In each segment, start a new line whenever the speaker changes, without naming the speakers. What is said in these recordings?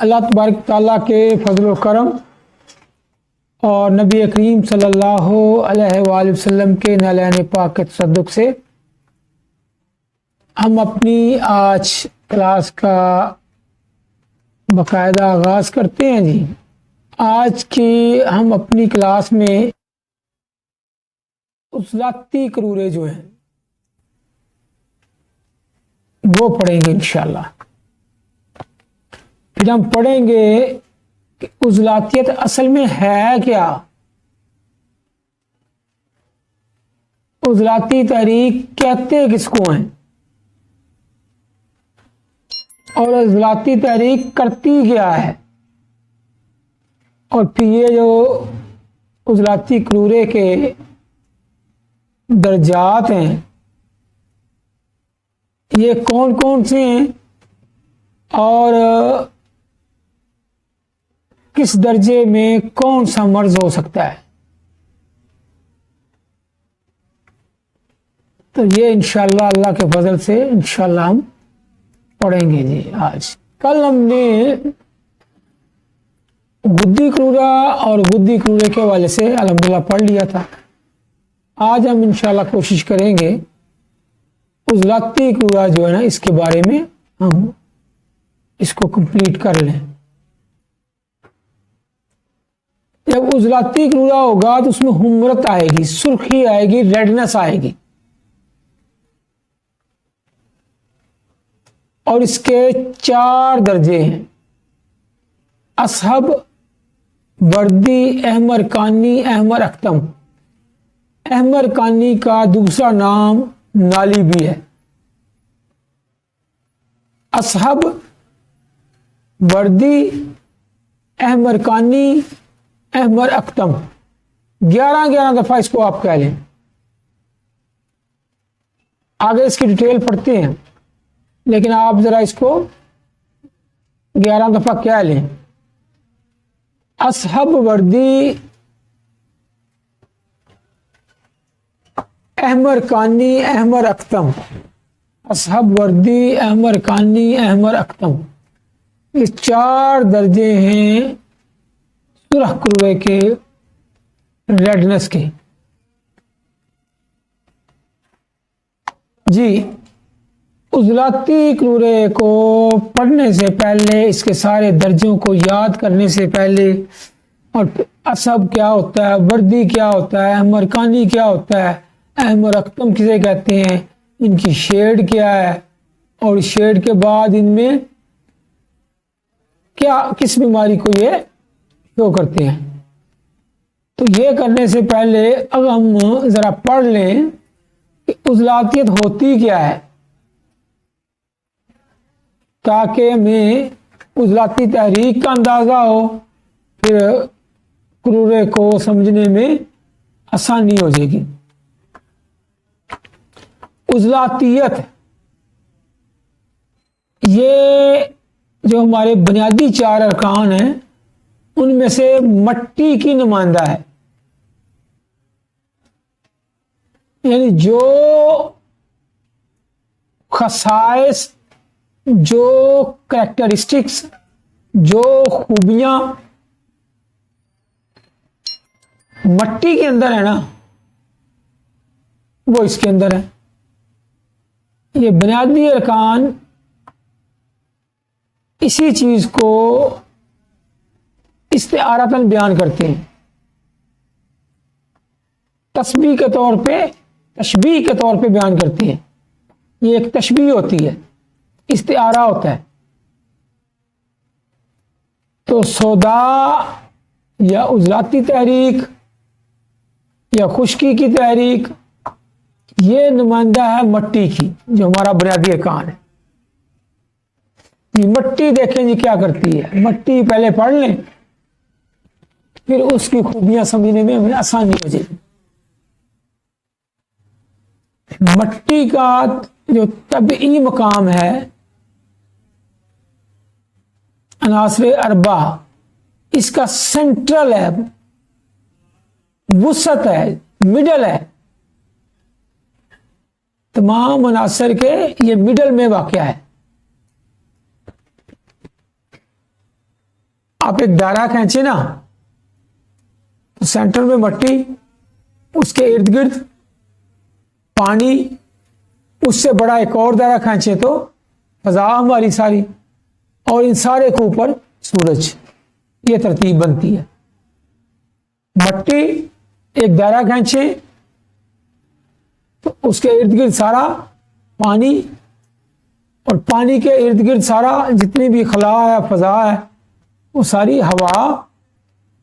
अल्लाह तबारक ताला के फजल व करम और नबी करीम सल्लल्लाहु अलैहि वसल्लम के नालैन पाक के तसद्दुक़ से हम अपनी आज क्लास का बाकायदा आगाज़ करते हैं जी। आज की हम अपनी क्लास में उज़लाती करूरे जो हैं वो पढ़ेंगे इंशाअल्लाह। फिर हम पढ़ेंगे कि उज़लातियत असल में है क्या, उज़लाती तहरीक कहते किसको हैं और उज़लाती तहरीक करती क्या है, और फिर ये जो उज़लाती करूरे के दर्जात हैं ये कौन कौन से हैं और किस दर्जे में कौन सा मर्ज हो सकता है। तो ये इंशाअल्लाह अल्लाह के फजल से इंशाअल्लाह हम पढ़ेंगे जी। आज कल हमने गुद्दी करूरा और गुद्दी करूरे के हवाले से अल्हम्दुलिल्लाह पढ़ लिया था। आज हम इंशाअल्लाह कोशिश करेंगे उज़लाती करूरा जो है ना इसके बारे में हम इसको कंप्लीट कर लें। जब उज़लाती करूरा होगा तो उसमें हुम्रत आएगी, सुर्खी आएगी, रेडनेस आएगी और इसके 4 दर्जे हैं। असहब, वर्दी, अहमर कानी, अहमर अख्तम। अहमर कानी का दूसरा नाम नाली भी है। असहब, वर्दी, अहमर कानी, अहमर अख्तम 11-11 दफा इसको आप कह लें। आगे इसकी डिटेल पढ़ते हैं लेकिन आप जरा इसको 11 दफा कह लें। असहब, वर्दी, अहमर कानी, अहमर अख्तम। असहब, वर्दी, अहमर कानी, अहमर अख्तम ये 4 दर्जे हैं सुरख करूरे के रेडनेस के जी। उज़लाती करूरे को पढ़ने से पहले, इसके सारे दर्जों को याद करने से पहले, और असहब क्या होता है, वर्दी क्या होता है, अहमर कानी क्या होता है, अहमर अख्तम किसे कहते हैं, इनकी शेड क्या है और शेड के बाद इनमें क्या किस बीमारी को ये शो करते हैं। तो ये करने से पहले अब हम जरा पढ़ लें कि उज़लातियत होती क्या है ताकि हमें उज़लाती तहरीक का अंदाज़ा हो, फिर करूरे को समझने में आसानी हो जाएगी। उज़लातियत ये जो हमारे बुनियादी 4 अरकान हैं उनमें से मट्टी की नुमाइंदा है। यानी जो खसाइस, जो कैरेक्टरिस्टिक्स, जो खूबियां मट्टी के अंदर है ना वो इसके अंदर है। ये बुनियादी अरकान इसी चीज को इस्तिआरतन बयान करते हैं। तशबीह के तौर पे बयान करते हैं। ये एक तशबीह होती है, इस्तिआरा होता है। तो सौदा या उज़लाती तहरीक या खुश्की की तहरीक ये नुमाइंदा है मट्टी की, जो हमारा बुनियादी अरकान है। ये मट्टी देखें जी क्या करती है। मट्टी पहले पढ़ लें फिर उसकी खूबियां समझने में हमें आसानी हो जाएगी। मट्टी का जो तबई मकाम है अनासरे अरबा, इसका सेंट्रल है, वुसत है, मिडल है। तमाम अनासर के ये मिडल में वाक़या है। आप एक दायरा खींचे ना, तो सेंटर में मट्टी, उसके इर्द गिर्द पानी, उससे बड़ा एक और दायरा खींचे तो फजा हमारी सारी, और इन सारे के ऊपर सूरज। ये तरतीब बनती है। मट्टी एक दायरा खींचे तो उसके इर्द गिर्द सारा पानी, और पानी के इर्द गिर्द सारा जितनी भी खला है, फजा है, वो सारी हवा,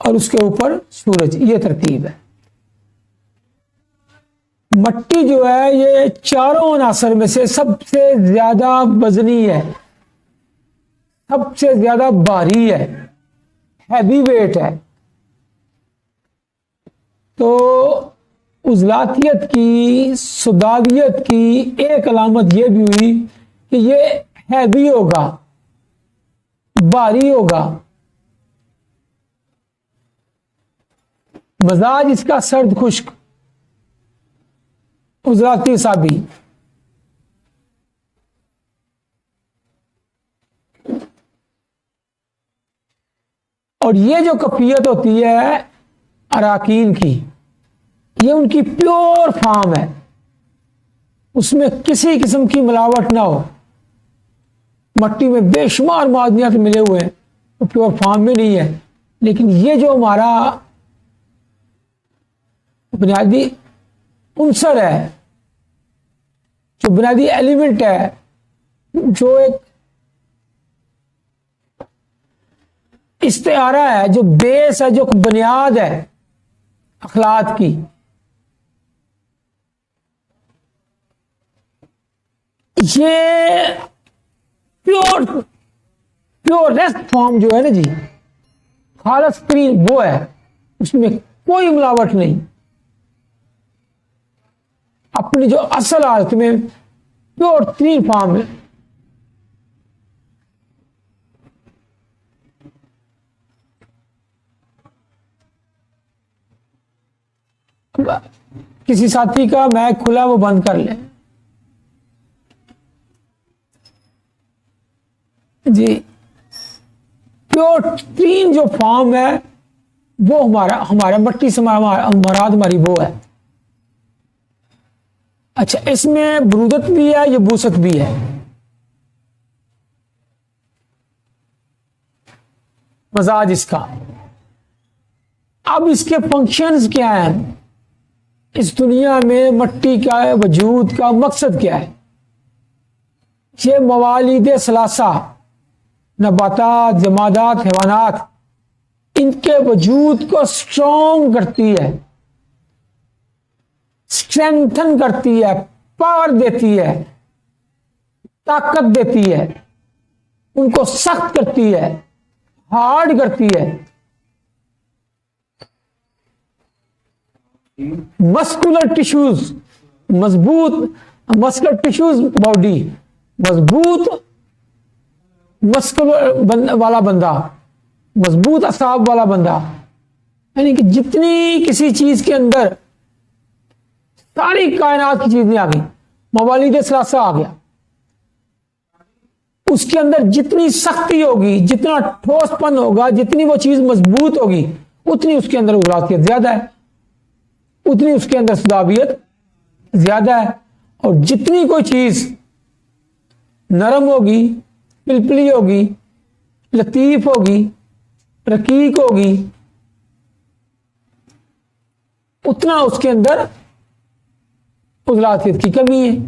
और उसके ऊपर सूरज। ये तरतीब है। मट्टी जो है ये चारों अनासर में से सबसे ज्यादा वजनी है, सबसे ज्यादा भारी है, हैवी वेट है। तो उजलातियत की, सुदावियत की एक अलामत यह भी हुई कि ये हैवी होगा, भारी होगा। मजाज इसका सर्द खुश्क, उजलाती साबी। और ये जो कफियत होती है अराकीन की, ये उनकी प्योर फॉर्म है, उसमें किसी किस्म की मिलावट ना हो। मट्टी में बेशुमार मादनियात मिले हुए हैं, तो प्योर फॉर्म में नहीं है। लेकिन ये जो हमारा बुनियादी उनसर है, जो बुनियादी एलिमेंट है, जो एक इस्तेआरा है, जो बेस है, जो बुनियाद है अखलाक की, ये प्योरेस्ट फॉर्म जो है ना जी, खालस तरीन वो है, उसमें कोई मिलावट नहीं। अपनी जो असल हालत में प्योर तरीन फॉर्म है। किसी साथी का मैक खुला, वो बंद कर ले जी। प्योर तीन जो फॉर्म है वो हमारा मट्टी से मुराद हमारी वो है। अच्छा, इसमें बरूदत भी है, ये बूसत भी है। मजाज इसका। अब इसके फंक्शंस क्या हैं, इस दुनिया में मट्टी का वजूद का मकसद क्या है? ये मवालिद सलासा, नबातात, जमादात, हैवानात, इनके वजूद को स्ट्रॉन्ग करती है, स्ट्रेंथन करती है, पावर देती है, ताकत देती है, उनको सख्त करती है, हार्ड करती है। मस्कुलर टिश्यूज मजबूत, मस्कुलर टिश्यूज बॉडी मजबूत, मस्कुलर वाला बंदा, मजबूत असाब वाला बंदा। यानी कि जितनी किसी चीज के अंदर सारी कायनात की चीजें आ गई, मवालिद सलासा आ गया, उसके अंदर जितनी सख्ती होगी, जितना ठोसपन होगा, जितनी वो चीज मजबूत होगी, उतनी उसके अंदर उजलातियत ज्यादा है, उतनी उसके अंदर सदाबियत ज्यादा है। और जितनी कोई चीज नरम होगी, पिलपिली होगी, लतीफ होगी, रकीक होगी, उतना उसके अंदर उजलातियत की कमी है,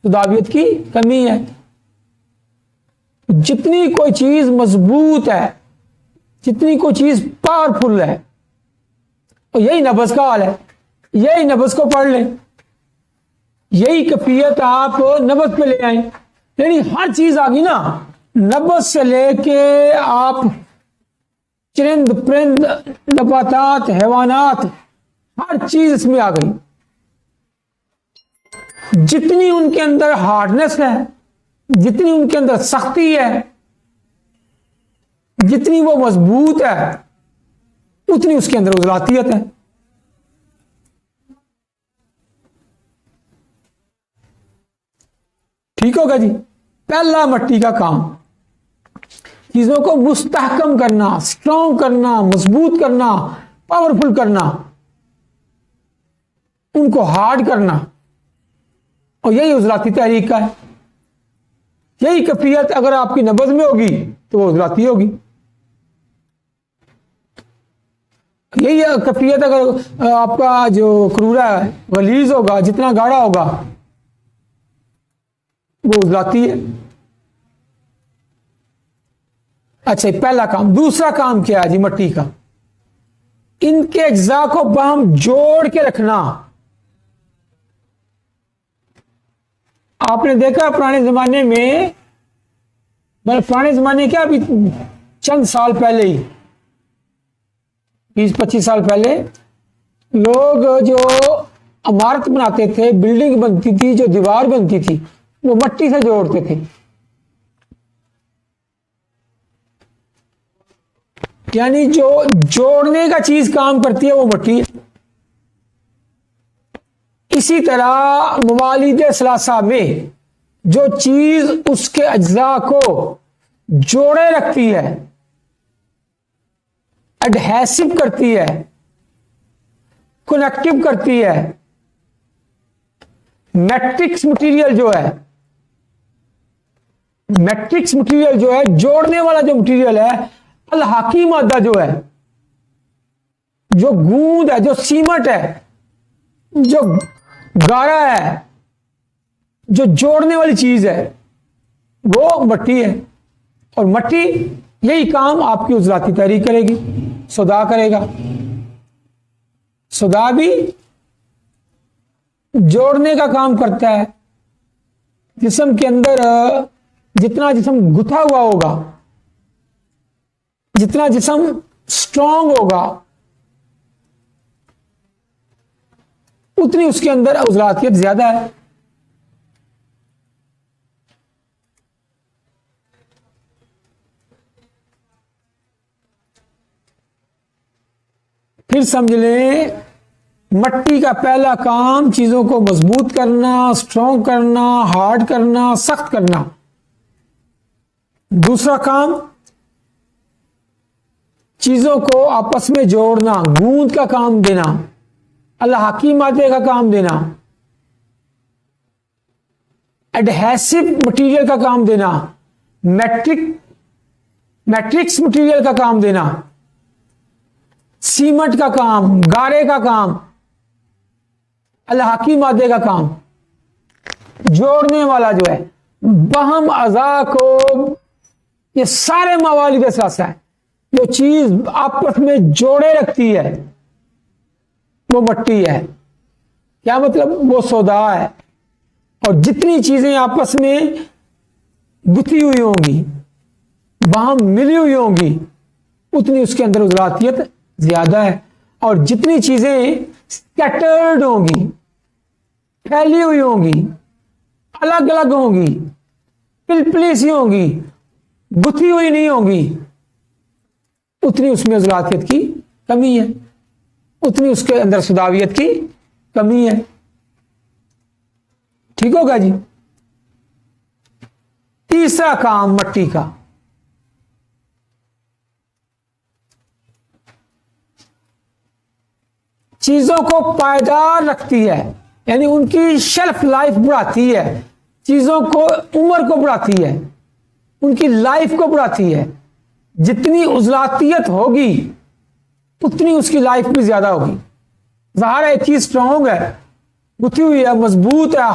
सदाबियत की कमी है। जितनी कोई चीज मजबूत है, जितनी कोई चीज पावरफुल है, और यही नब्ज का हाल है। यही नब्ज को पढ़ लें, यही कैफियत आप नब्ज पे ले आए। यानी हर चीज आ गई ना, नब्ज से लेके आप चरिंद परिंद, नबातात, हैवानात, हर चीज इसमें आ गई। जितनी उनके अंदर हार्डनेस है, जितनी उनके अंदर सख्ती है, जितनी वो मजबूत है, उतनी उसके अंदर उजलातियत है। ठीक होगा जी। पहला मट्टी का काम, चीजों को मुस्तहकम करना, स्ट्रॉन्ग करना, मजबूत करना, पावरफुल करना, उनको हार्ड करना। और यही उजलाती तहरीक का है। यही कैफियत अगर आपकी नब्ज में होगी तो वो उजलाती होगी। यही कैफियत अगर आपका जो क्रूरा है गलीज होगा, जितना गाढ़ा होगा वो उजलाती है। अच्छा, पहला काम। दूसरा काम क्या है जी मट्टी का? इनके अज्जा को बाहम जोड़ के रखना। आपने देखा पुराने जमाने में, मतलब पुराने जमाने क्या, अभी चंद साल पहले ही, 20-25 साल पहले, लोग जो इमारत बनाते थे, बिल्डिंग बनती थी, जो दीवार बनती थी, वो मट्टी से जोड़ते थे। यानी जो जोड़ने का चीज काम करती है वो मट्टी है। इसी तरह मवालिद सलासा में जो चीज उसके अज्जा को जोड़े रखती है, एडहेसिव करती है, कनेक्टिव करती है, मैट्रिक्स मटेरियल जो है, मैट्रिक्स मटेरियल जो है, जोड़ने वाला जो मटेरियल है, अलहाकी मादा जो है, जो गूंद है, जो सीमट है, जो गारा है, जो जोड़ने वाली चीज है, वो मट्टी है। और मट्टी यही काम आपकी उजलाती तहरीक करेगी, सुदा करेगा। सुदा भी जोड़ने का काम करता है। जिस्म के अंदर जितना जिस्म गुथा हुआ होगा, जितना जिस्म स्ट्रांग होगा, उतनी उसके अंदर उजलातियत ज्यादा है। फिर समझ लें, मट्टी का पहला काम चीजों को मजबूत करना, स्ट्रांग करना, हार्ड करना, सख्त करना। दूसरा काम चीजों को आपस में जोड़ना, गूंद का काम देना, अलहाकी मादे का काम देना, एडहेसिव मटेरियल का काम देना, मैट्रिक्स मटेरियल का काम देना, सीमेंट का काम, गारे का काम, अलहाकी मादे का काम, जोड़ने वाला जो है, बहम अज़ा को, ये सारे मवालिद सलासा है। जो चीज आपस में जोड़े रखती है वो मट्टी है। क्या मतलब? वो सौदा है। और जितनी चीजें आपस में गुथी हुई होंगी, वहां मिली हुई होंगी, उतनी उसके अंदर उजलातियत ज्यादा है। और जितनी चीजें स्कैटर्ड होंगी, फैली हुई होंगी, अलग अलग होंगी, पिलपिली सी होंगी, गुथी हुई नहीं होंगी, उतनी उसमें उजलातियत की कमी है, उतनी उसके अंदर सुदावियत की कमी है। ठीक होगा जी। तीसरा काम मट्टी का, चीजों को पायदार रखती है, यानी उनकी शेल्फ लाइफ बढ़ाती है, चीजों को, उम्र को बढ़ाती है, उनकी लाइफ को बढ़ाती है। जितनी उजलातियत होगी उतनी उसकी लाइफ भी ज्यादा होगी। ज़ाहिर है एक चीज स्ट्रांग है, गुथी हुई है, मजबूत है,